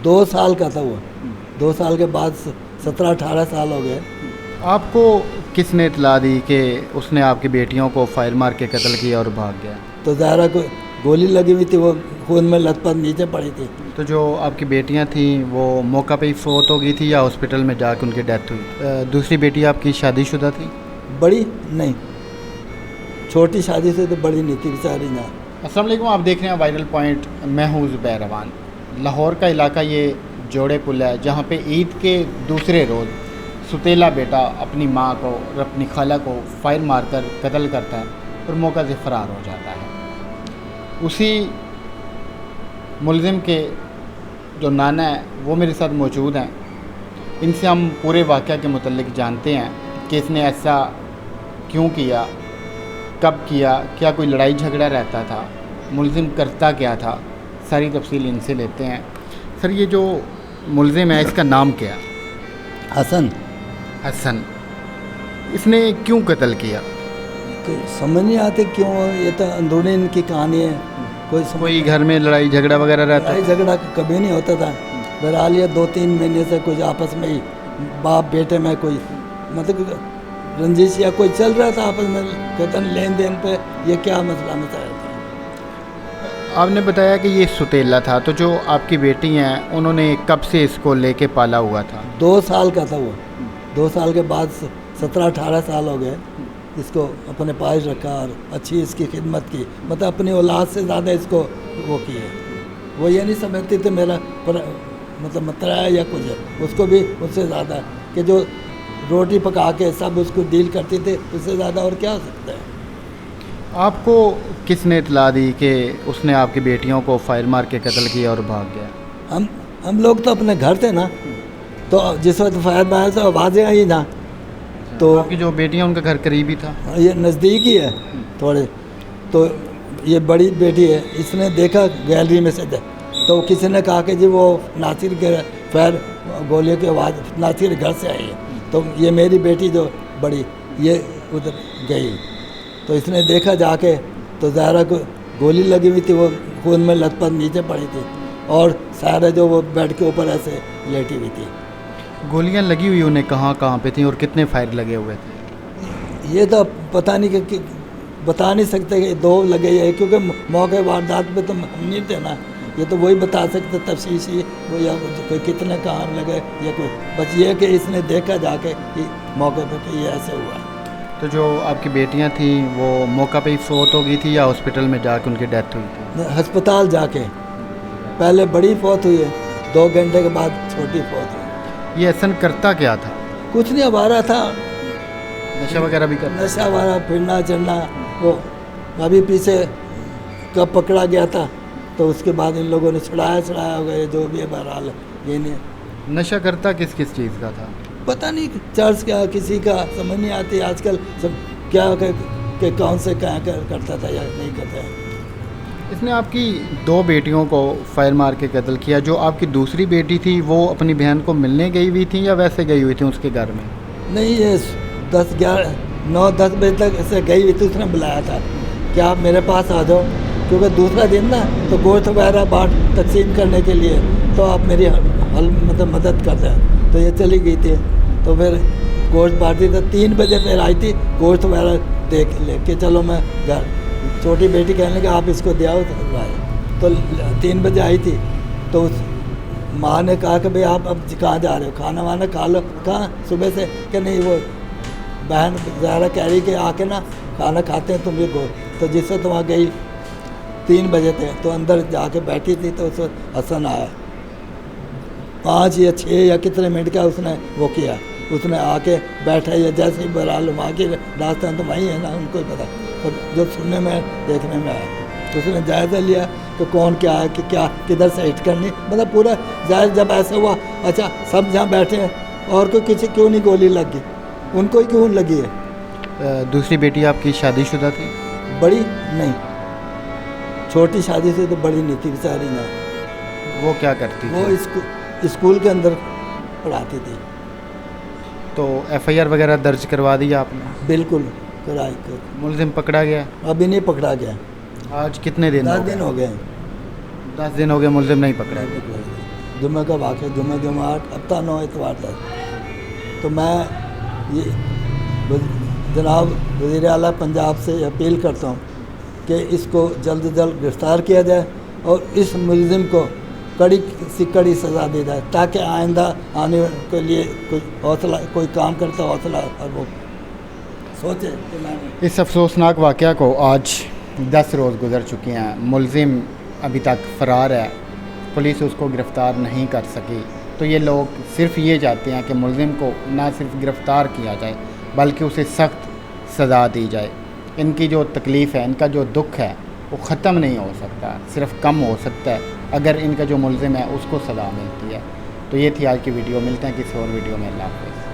2 साल का था वो। 2 साल के बाद 17-18 साल हो गए। आपको किसने इतला दी कि उसने आपकी बेटियों को फायर मार के कत्ल किया और भाग गया? तो ज़ाहरा को गोली लगी हुई थी, वो खून में लथपथ नीचे पड़ी थी। तो जो आपकी बेटियां थीं वो मौका पे ही फौत हो गई थी या हॉस्पिटल में जाकर उनकी डेथ हुई? दूसरी बेटी आपकी शादीशुदा थी? बड़ी नहीं, छोटी शादी से तो बड़ी नहीं थी बेचारी ना। अस्सलाम वालेकुम, आप देख रहे हैं वायरल पॉइंट। मैं हूँ ज़ुबैर रवान। लाहौर का इलाका ये जोड़े पुल है जहाँ पे ईद के दूसरे रोज़ सुतेला बेटा अपनी माँ को और अपनी खाला को फायर मारकर कत्ल करता है और मौका से फ़रार हो जाता है। उसी मुलज़िम के जो नाना है वो मेरे साथ मौजूद हैं। इनसे हम पूरे वाक़या के मुतल्लिक जानते हैं कि इसने ऐसा क्यों किया, कब किया, क्या कोई लड़ाई झगड़ा रहता था, मुलज़िम करता क्या था, सारी तफसील इनसे लेते हैं। सर, ये जो मुलज़िम है इसका नाम क्या है? हसन। हसन। इसने क्यों कत्ल किया? तो समझ नहीं आते क्यों, ये तो अंदरूनी इनकी कहानी है। कोई घर में लड़ाई झगड़ा वगैरह रहता लड़ाई झगड़ा कभी नहीं होता था। बहरहाल ये 2-3 महीने से कुछ आपस में ही बाप बेटे में कोई मतलब रंजिश या कोई चल रहा था आपस में, कहते लेन देन पे। ये क्या मसला था? आपने बताया कि ये सुतेला था, तो जो आपकी बेटी हैं उन्होंने कब से इसको लेके पाला हुआ था? 2 साल का था वो। 2 साल के बाद 17-18 साल हो गए। इसको अपने पास रखा और अच्छी इसकी खिदमत की, मतलब अपनी औलाद से ज़्यादा इसको वो की है। वो ये नहीं समझती थी मेरा मतलब मतरा है या कुछ है, उसको भी उससे ज़्यादा कि जो रोटी पका के सब उसको डील करती थी, उससे ज़्यादा और क्या हो सकता है। आपको किसने इतला दी कि उसने आपकी बेटियों को फायर मार के कत्ल किया और भाग गया? हम लोग तो अपने घर थे ना, तो जिस वक्त फायर मारा तो आवाज़ें आई ना। तो आपकी जो बेटियां उनका घर करीबी था? ये नज़दीक ही है थोड़े। तो ये बड़ी बेटी है, इसने देखा गैलरी में से, तो किसी ने कहा कि जी वो नासिर के फायर गोलियों की आवाज़ नासिर घर से आई है। तो ये मेरी बेटी जो बड़ी ये उधर गई, तो इसने देखा जाके, तो ज़ाहरा को गोली लगी हुई थी, वो खून में लथपथ नीचे पड़ी थी, और सारा जो वो बेड के ऊपर ऐसे लेटी हुई थी। गोलियां लगी हुई उन्हें कहाँ पे थी और कितने फायर लगे हुए थे? ये तो पता नहीं कि बता नहीं सकते कि 2 लगे हैं, क्योंकि मौके वारदात पे तो हम नहीं थे ना। ये तो वही बता सकते तफसीली वो, या कोई कितने कहाँ लगे या कोई, बस ये कि इसने देखा जाके कि मौके पे कि ये ऐसे हुआ। तो जो आपकी बेटियां थीं वो मौका पे ही फौत हो गई थी या हॉस्पिटल में जाके उनकी डेथ हुई थी? अस्पताल जाके पहले बड़ी फौत हुई है, 2 घंटे के बाद छोटी फौत हुई। ये हसन करता क्या था? कुछ नहीं, आवारा था, नशा वगैरह भी करता? नशा वाला फिरना चढ़ना। वो अभी पीछे कब पकड़ा गया था, तो उसके बाद इन लोगों ने छुड़ाया हो गए, जो भी है बहरहाल ये नहीं। नशा करता किस चीज़ का था? पता नहीं, चर्च का किसी का समझ नहीं आती आजकल सब क्या कि कौन से क्या करता था या नहीं करता है। इसने आपकी 2 बेटियों को फायर मार के कत्ल किया। जो आपकी दूसरी बेटी थी वो अपनी बहन को मिलने गई हुई थी या वैसे गई हुई थी उसके घर में? नहीं, ये 9-10 बजे तक ऐसे गई हुई थी। उसने बुलाया था कि आप मेरे पास आ जाओ, क्योंकि दूसरा दिन ना तो गोश्त वगैरह बाट तकसीम करने के लिए, तो आप मेरी मतलब मदद कर दें। तो ये चली गई थी, तो फिर गोश्त बांटी तो 3 बजे फिर आई थी, गोश्त वगैरह देख लेके चलो मैं घर। छोटी बेटी कहने लगी आप इसको दे आओ, तो 3 बजे आई थी। तो उस माँ ने कहा कि भाई आप अब कहाँ जा रहे हो, खाना वाना खा लो। कहाँ सुबह से कि नहीं, वो बहन ज़ाहरा कह रही कि आके ना खाना खाते हैं तुम भी गो। तो जिससे तो वहाँ गई 3 बजे थे, तो अंदर जाके बैठी थी, तो उस हसन आया 5 या 6 या कितने मिनट का उसने वो किया। उसने आके बैठा, या जैसे ही बहरहाल वहाँ की रास्ता तो वहीं है ना, उनको ही पता। और जो सुनने में देखने में आया, तो उसने जायज़ा लिया कि कौन क्या है, कि क्या किधर से हिट करनी, मतलब पूरा जायज़। जब ऐसा हुआ, अच्छा सब जहाँ बैठे हैं और कोई किसी क्यों नहीं गोली लग गई, उनको ही क्यों लगी है? दूसरी बेटी आपकी शादीशुदा थी? बड़ी नहीं, छोटी शादी से तो बड़ी नहीं थी बेचारी ना। वो क्या करती थी? वो स्कूल के अंदर पढ़ाती थी। तो FIR वगैरह दर्ज करवा दिया आपने? बिल्कुल कराई। मुलजिम पकड़ा गया? अभी नहीं पकड़ा गया। आज कितने दिन? 10 दिन हो गए। 10 दिन हो गए मुलजिम नहीं पकड़ा गया। जुम्मे का वाक़ जुम्मे जुमात हफ्ता 9 इतवार तक। तो मैं ये जनाब वज़ीर आला पंजाब से अपील करता हूँ कि इसको जल्द से जल्द गिरफ़्तार किया जाए और इस मुलज़िम को कड़ी से कड़ी सज़ा दी जाए, ताकि आइंदा आने के लिए कोई हौसला, कोई काम करता हौसला और वो सोचे कि मैंने इस अफसोसनाक वाक़या को आज 10 रोज़ गुजर चुके हैं। मुलज़िम अभी तक फ़रार है, पुलिस उसको गिरफ़्तार नहीं कर सकी। तो ये लोग सिर्फ़ ये चाहते हैं कि मुलज़िम को ना सिर्फ गिरफ़्तार किया जाए बल्कि उसे सख्त सज़ा दी जाए। इनकी जो तकलीफ़ है, इनका जो दुख है वो ख़त्म नहीं हो सकता, सिर्फ कम हो सकता है अगर इनका जो मुलज़िम है उसको सज़ा मिलती है। तो ये थी आज की वीडियो। मिलते हैं किसी और वीडियो में। अल्लाह हाफ़िज़।